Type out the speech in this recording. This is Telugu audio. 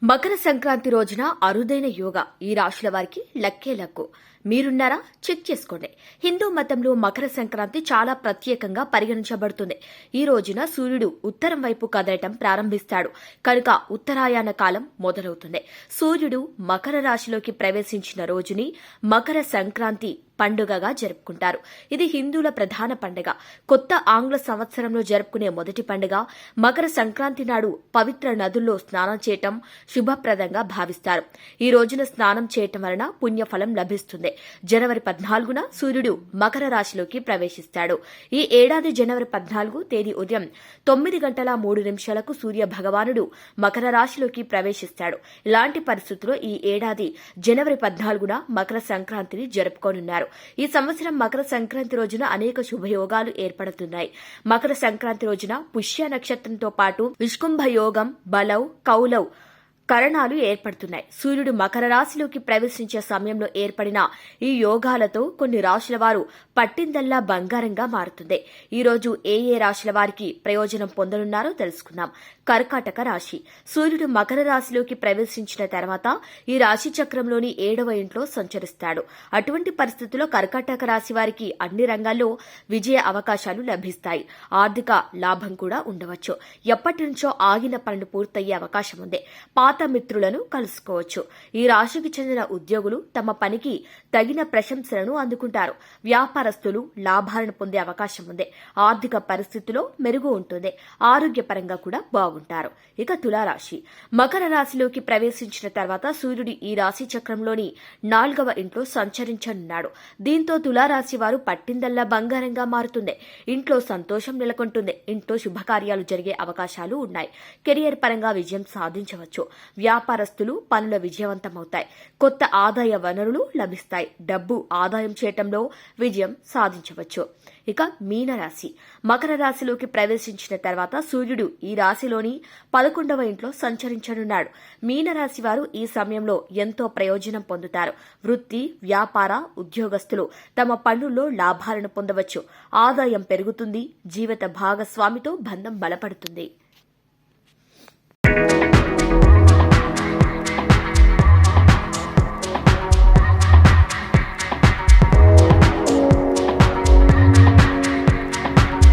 మకర సంక్రాంతి రోజున అరుదైన యోగా ఈ రాశుల వారికి లక్కే లక్కు. మీరున్నారా? చెక్ చేసుకోండి. హిందూ మతంలో మకర సంక్రాంతి చాలా ప్రత్యేకంగా పరిగణించబడుతుంది. ఈ రోజున సూర్యుడు ఉత్తరం వైపు కదలటం ప్రారంభిస్తాడు కనుక ఉత్తరాయణ కాలం మొదలవుతుంది. సూర్యుడు మకర రాశిలోకి ప్రవేశించిన రోజుని మకర సంక్రాంతి పండుగగా జరుపుకుంటారు. ఇది హిందువుల ప్రధాన పండుగ. కొత్త ఆంగ్ల సంవత్సరంలో జరుపుకునే మొదటి పండుగ. మకర సంక్రాంతి నాడు పవిత్ర నదుల్లో స్నానం చేయటం శుభప్రదంగా భావిస్తారు. ఈ రోజున స్నానం చేయటం వలన పుణ్యఫలం లభిస్తుంది. జనవరి 14న సూర్యుడు మకర రాశిలోకి ప్రవేశిస్తాడు. ఈ ఏడాది జనవరి 14 తేదీ ఉదయం 9:03 సూర్య భగవానుడు మకర రాశిలోకి ప్రవేశిస్తాడు. ఇలాంటి పరిస్థితుల్లో ఈ ఏడాది జనవరి 14న మకర సంక్రాంతిని జరుపుకోనున్నారు. ఈ సంవత్సరం మకర సంక్రాంతి రోజున అనేక శుభయోగాలు ఏర్పడుతున్నాయి. మకర సంక్రాంతి రోజున పుష్య నక్షత్రంతో పాటు విష్కుంభ యోగం, బలౌ, కౌలౌ కరణాలు ఏర్పడుతున్నాయి. సూర్యుడు మకర రాశిలోకి ప్రవేశించే సమయంలో ఏర్పడిన ఈ యోగాలతో కొన్ని రాశుల వారు పట్టిందల్లా బంగారంగా మారుతుంది. ఈ రోజు ఏ రాశుల వారికి ప్రయోజనం పొందనున్నారో తెలుసుకుందాం. కర్కాటక రాశి. సూర్యుడు మకర రాశిలోకి ప్రవేశించిన తర్వాత ఈ రాశి చక్రంలోని 7వ ఇంట్లో సంచరిస్తాడు. అటువంటి పరిస్థితుల్లో కర్కాటక రాశి వారికి అన్ని రంగాల్లో విజయ అవకాశాలు లభిస్తాయి. ఆర్థిక లాభం కూడా ఉండవచ్చు. ఎప్పటి నుంచో ఆగిన పనులు పూర్తయ్యే అవకాశం ఉంది. పాత మిత్రులను కలుసుకోవచ్చు. ఈ రాశికి చెందిన ఉద్యోగులు తమ పనికి తగిన ప్రశంసలను అందుకుంటారు. వ్యాపారస్తులు లాభాలను పొందే అవకాశం ఉంది. ఆర్థిక పరిస్థితిలో మెరుగు ఉంటుంది. ఆరోగ్యపరంగా కూడా బాగుంటారు. ఇక తులారాశి. మకర రాశిలోకి ప్రవేశించిన తర్వాత సూర్యుడు ఈ రాశి చక్రంలోని 4వ ఇంట్లో సంచరించనున్నాడు. దీంతో తులారాశి వారు పట్టిందల్లా బంగారంగా మారుతుంది. ఇంట్లో సంతోషం నెలకొంటుంది. ఇంట్లో శుభకార్యాలు జరిగే అవకాశాలు ఉన్నాయి. కెరియర్ పరంగా విజయం సాధించవచ్చు. వ్యాపారస్తులు పనుల విజయవంతమవుతాయి. కొత్త ఆదాయ వనరులు లభిస్తాయి. డబ్బు ఆదాయం చేయటంలో విజయం సాధించవచ్చు. ఇక మీనరాశి. మకర రాశిలోకి ప్రవేశించిన తర్వాత సూర్యుడు ఈ రాశిలోని 11వ ఇంట్లో సంచరించనున్నాడు. మీనరాశి వారు ఈ సమయంలో ఎంతో ప్రయోజనం పొందుతారు. వృత్తి, వ్యాపార, ఉద్యోగస్తులు తమ పనుల్లో లాభాలను పొందవచ్చు. ఆదాయం పెరుగుతుంది. జీవిత భాగస్వామితో బంధం బలపడుతుంది.